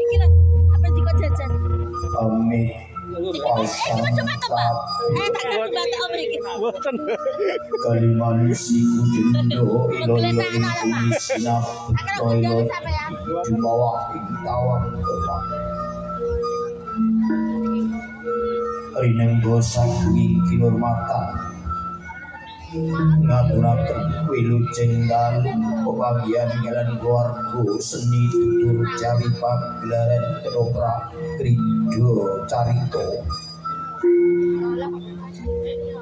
Iki lah apa dikot jajan. Amit Coba coba tebak. Tak ngerti batik om iki. Boten. kalimanusi kudendo ilolo sinap toilo jumawa ing tawang topak rinenggo saking kinurmatan ngaturaken wilujeng dalu pembagian jalan keluarga seni tutur jawi pagelaran kedoprak krido carito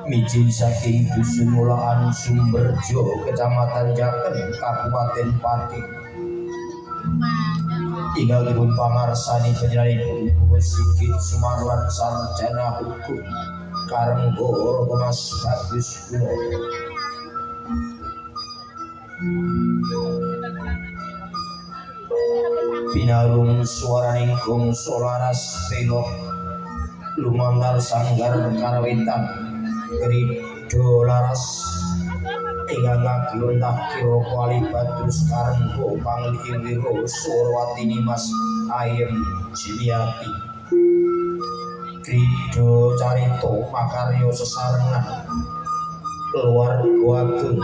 miji saking dusun Mulaan Sumberjo kecamatan Jaken Kabupaten Pati tinggalipun pamarsani panjenenganipun Sigit Sumarwan sarjana hukum Karanggo Mas Bagus Kuno pinarung swaraning gong solaras pelok lumantar sanggar karawitan krido laras ingkang kageluntah kira kuali batus Karanggo panglihiro Surwatini Mas Ayem Jiliati krido carito makaryo sesarengan keluarga ageng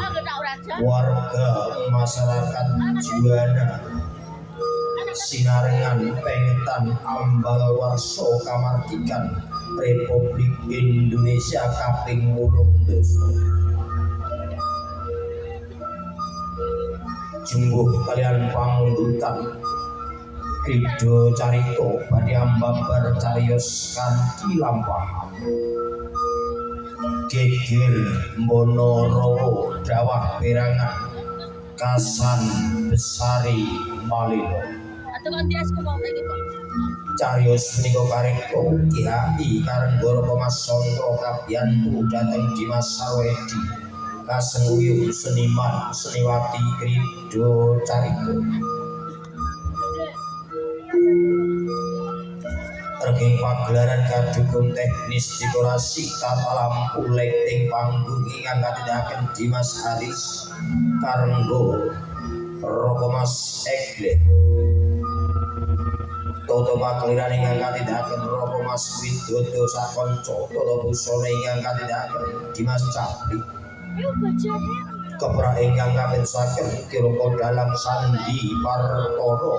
warga masyarakat Juwana sinarengan pengetan ambal warso kamardikan Republik Indonesia kaping 18 jungguh kalian pangundutan krido carito badhe ambabar cariyos kanthi lampahan geger Monorowo dawah perangan Kasan Besari Malilo cariyos menika karikto Kiai Karanggo Mas Sondro Kabiyantu dhateng Dimas Sarwedi kasenguyung seniman seniwati krido carito reging pagelaran kadukung teknis dekorasi tata lampu lighting panggung ingkang katindakaken Dimas Haris Karanggo Roko Mas Egle Toto pagelaran ingkang katindakaken Roko Mas Widodo Sakonco Toto busana ingkang katindakaken Dimas Capri keprak ingkang kapinsaken Kiroko Dalang Sandi Partoro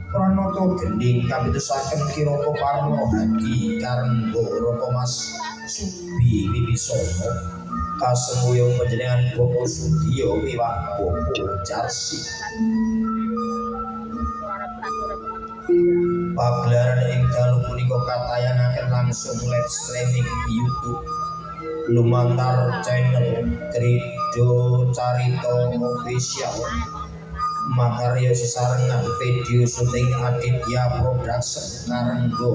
Pranoto Gending kapinsaken Kiroko Parno Hadi Karanggo Roko Mas Subi Wibisono kasenguyung panjenengan Bopo Sudiyo miwah Bopo Jarsi pagelaran ing dalu punika katayangaken langsung live streaming YouTube lumantar channel Krido Carito Official makarya sesarengan video syuting Aditya Production Karanggo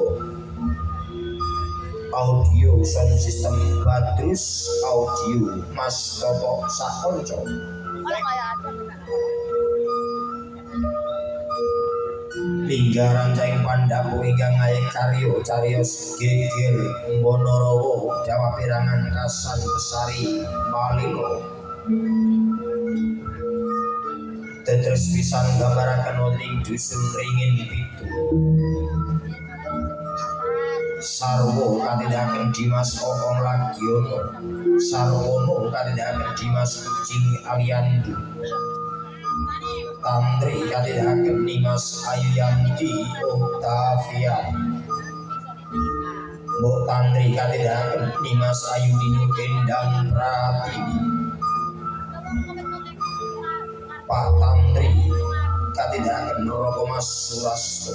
audio sound system Badrus audio Mas Toto Sakonco linggaran caing pandapu ingkang ngayek karyo cariyos geger Monorowo Jawa Pirangan Kasan Besari Malilo terus pisan gambaraken wonten ing dusun Ringin Pitu sarwo katindakaken Dimas Okong Lagiono sarwono katindakaken Dimas Kucing Aliandu Tantri katindakaken Dimas Ayuyanti Oktaviani Mbok Tantri katindakaken Dimas Ayudino Endang Pratini Pak Tantri katindakaken Roko Mas Surasto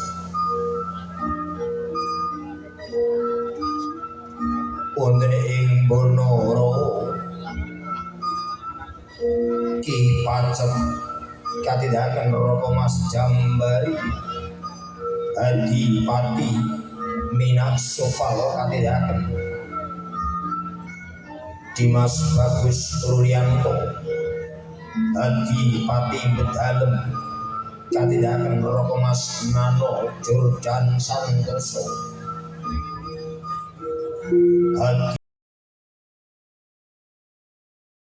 wonten ing Bonorowo Ki Pacem katindakaken Roko Mas Jambari Hadi Pati Minak Sopalo katindakaken Dimas Bagus Rurianto Hadi Pati Bedalem katindakaken Roko Mas Nano Jordan Santoso Hadi